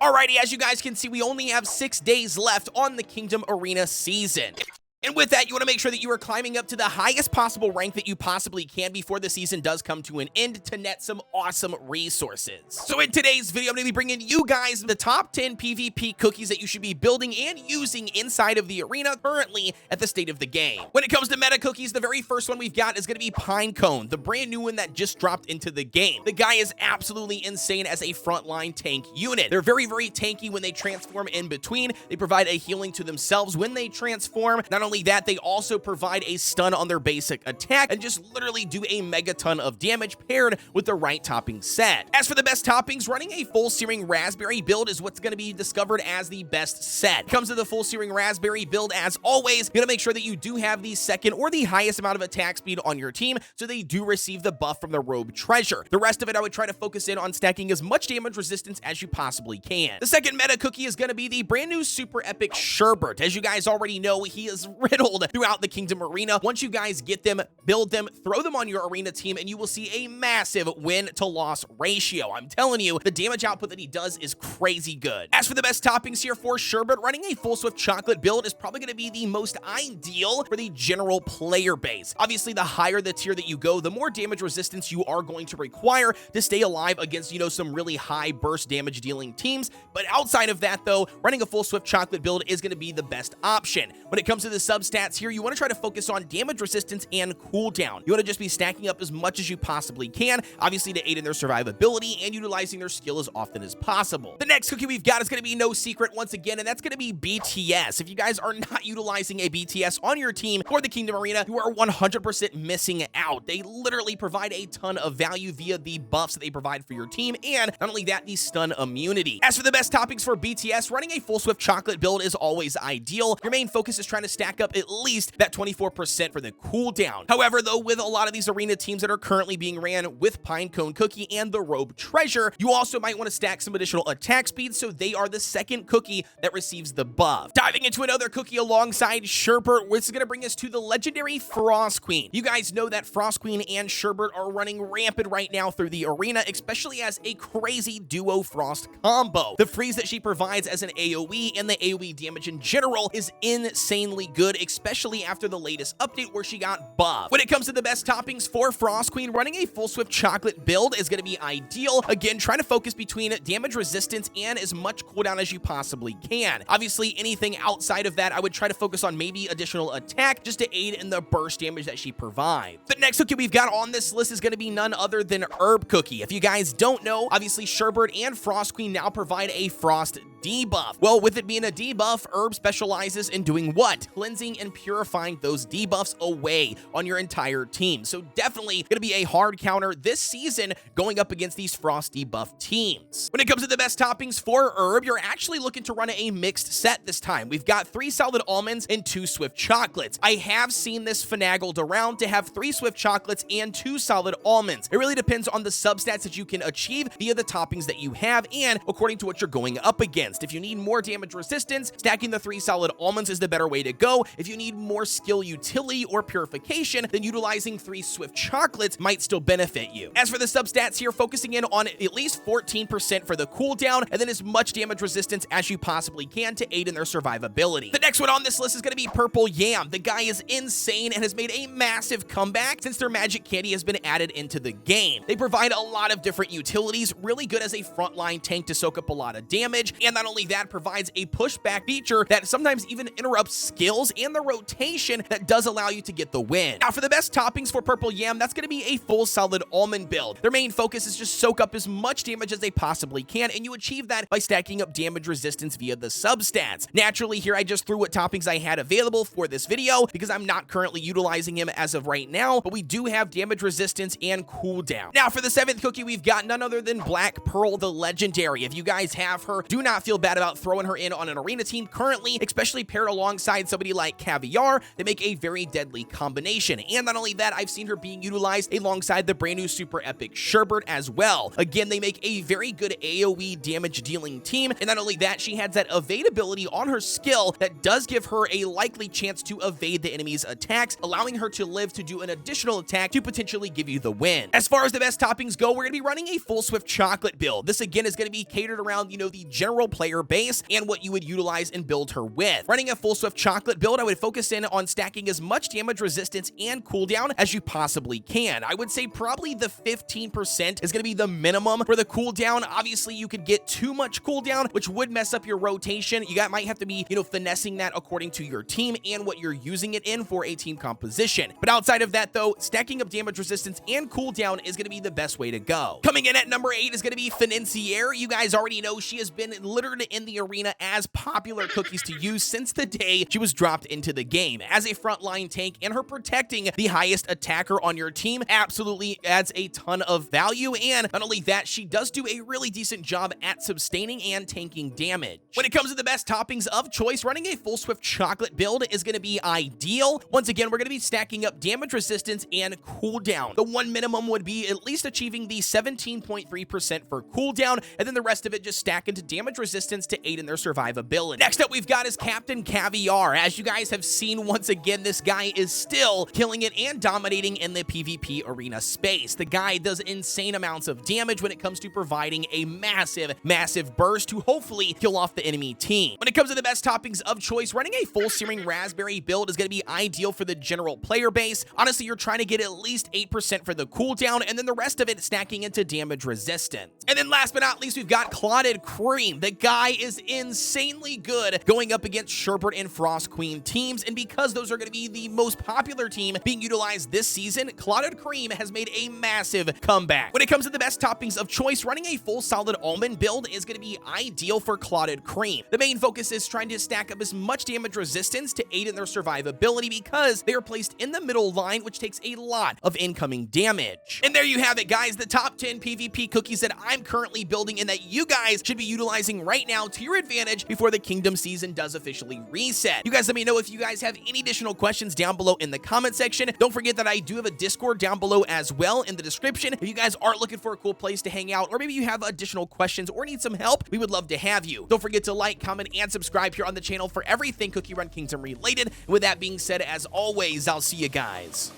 Alrighty, as you guys can see, we only have 6 days left on the Kingdom Arena season. And with that, you want to make sure that you are climbing up to the highest possible rank that you possibly can before the season does come to an end to net some awesome resources. So in today's video, I'm going to be bringing you guys the top 10 PvP cookies that you should be building and using inside of the arena currently at the state of the game. When it comes to meta cookies, the very first one we've got is going to be Pinecone, the brand new one that just dropped into the game. The guy is absolutely insane as a frontline tank unit. They're very, very tanky when they transform in between. They provide a healing to themselves when they transform. Not only that, they also provide a stun on their basic attack and just literally do a megaton of damage paired with the right topping set. As for the best toppings, running a full searing raspberry build is what's going to be discovered as the best set. Comes to the full searing raspberry build, as always, you got to make sure that you do have the second or the highest amount of attack speed on your team so they do receive the buff from the robe treasure. The rest of it, I would try to focus in on stacking as much damage resistance as you possibly can. The second meta cookie is going to be the brand new super epic Sherbert. As you guys already know, he is riddled throughout the Kingdom Arena. Once you guys get them, build them, throw them on your arena team, and you will see a massive win to loss ratio. I'm telling you, the damage output that he does is crazy good. As for the best toppings here for Sherbert, running a full swift chocolate build is probably going to be the most ideal for the general player base. Obviously, the higher the tier that you go, the more damage resistance you are going to require to stay alive against, some really high burst damage dealing teams. But outside of that, though, running a full swift chocolate build is going to be the best option. When it comes to the substats here, you want to try to focus on damage resistance and cooldown. You want to just be stacking up as much as you possibly can, obviously to aid in their survivability and utilizing their skill as often as possible. The next cookie we've got is going to be no secret once again, and that's going to be BTS. If you guys are not utilizing a BTS on your team for the Kingdom Arena, you are 100% missing out. They literally provide a ton of value via the buffs that they provide for your team, and not only that, the stun immunity. As for the best toppings for BTS, running a full swift chocolate build is always ideal. Your main focus is trying to stack up at least that 24% for the cooldown. However, though, with a lot of these arena teams that are currently being ran with Pinecone Cookie and the Robe Treasure, you also might want to stack some additional attack speed, so they are the second cookie that receives the buff. Diving into another cookie alongside Sherbert, which is going to bring us to the legendary Frost Queen. You guys know that Frost Queen and Sherbert are running rampant right now through the arena, especially as a crazy duo Frost combo. The freeze that she provides as an AoE and the AoE damage in general is insanely good, especially after the latest update where she got buffed. When it comes to the best toppings for Frost Queen, running a full swift chocolate build is going to be ideal. Again, trying to focus between damage resistance and as much cooldown as you possibly can. Obviously, anything outside of that, I would try to focus on maybe additional attack just to aid in the burst damage that she provides. The next cookie we've got on this list is going to be none other than Herb Cookie. If you guys don't know, obviously Sherbert and Frost Queen now provide a frost debuff. Well, with it being a debuff, Herb specializes in doing what? Cleansing and purifying those debuffs away on your entire team. So definitely going to be a hard counter this season going up against these frost debuff teams. When it comes to the best toppings for Herb, you're actually looking to run a mixed set this time. We've got 3 solid almonds and 2 swift chocolates. I have seen this finagled around to have 3 swift chocolates and 2 solid almonds. It really depends on the substats that you can achieve via the toppings that you have and according to what you're going up against. If you need more damage resistance, stacking the 3 solid almonds is the better way to go. If you need more skill utility or purification, then utilizing 3 swift chocolates might still benefit you. As for the substats here, focusing in on at least 14% for the cooldown and then as much damage resistance as you possibly can to aid in their survivability. The next one on this list is going to be Purple Yam. The guy is insane and has made a massive comeback since their magic candy has been added into the game. They provide a lot of different utilities, really good as a frontline tank to soak up a lot of damage, and not only that, provides a pushback feature that sometimes even interrupts skills and the rotation that does allow you to get the win. Now, for the best toppings for Purple Yam, that's going to be a full solid almond build. Their main focus is just soak up as much damage as they possibly can, and you achieve that by stacking up damage resistance via the substats. Naturally, here I just threw what toppings I had available for this video because I'm not currently utilizing him as of right now, but we do have damage resistance and cooldown. Now, for the 7th cookie, we've got none other than Black Pearl, the legendary. If you guys have her, do not feel feel bad about throwing her in on an arena team currently, especially paired alongside somebody like Caviar. They make a very deadly combination. And not only that, I've seen her being utilized alongside the brand new super epic Sherbert as well. Again, they make a very good AoE damage dealing team. And not only that, she has that evade ability on her skill that does give her a likely chance to evade the enemy's attacks, allowing her to live to do an additional attack to potentially give you the win. As far as the best toppings go, we're going to be running a full Swift chocolate build. This again is going to be catered around, the general player base and what you would utilize and build her with. Running a full Swift chocolate build, I would focus in on stacking as much damage resistance and cooldown as you possibly can. I would say probably the 15% is going to be the minimum for the cooldown. Obviously, you could get too much cooldown, which would mess up your rotation. You might have to be, finessing that according to your team and what you're using it in for a team composition. But outside of that, though, stacking up damage resistance and cooldown is going to be the best way to go. Coming in at number 8 is going to be Financier. You guys already know she has been littered in the arena as popular cookies to use since the day she was dropped into the game. As a frontline tank, and her protecting the highest attacker on your team absolutely adds a ton of value. And not only that, she does do a really decent job at sustaining and tanking damage. When it comes to the best toppings of choice, running a full Swift chocolate build is going to be ideal. Once again, we're going to be stacking up damage resistance and cooldown. The one minimum would be at least achieving the 17.3% for cooldown, and then the rest of it just stack into damage resistance to aid in their survivability. Next up, we've got is Captain Caviar. As you guys have seen, once again, this guy is still killing it and dominating in the PvP arena space. The guy does insane amounts of damage when it comes to providing a massive burst to hopefully kill off the enemy team. When it comes to the best toppings of choice, running a full Searing Raspberry build is going to be ideal for the general player base. Honestly, you're trying to get at least 8% for the cooldown, and then the rest of it stacking into damage resistance. And then last but not least, we've got Clotted Cream. The guy is insanely good going up against Sherbert and Frost Queen teams, and because those are going to be the most popular team being utilized this season, Clotted Cream has made a massive comeback. When it comes to the best toppings of choice, running a full Solid Almond build is going to be ideal for Clotted Cream. The main focus is trying to stack up as much damage resistance to aid in their survivability because they are placed in the middle line, which takes a lot of incoming damage. And there you have it, guys, the top 10 PvP cookies that I'm currently building and that you guys should be utilizing right now to your advantage before the Kingdom season does officially reset. You guys let me know if you guys have any additional questions down below in the comment section. Don't forget that I do have a Discord down below as well in the description. If you guys are looking for a cool place to hang out, or maybe you have additional questions or need some help, we would love to have you. Don't forget to like, comment, and subscribe here on the channel for everything Cookie Run Kingdom related. With that being said, as always, I'll see you guys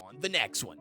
on the next one.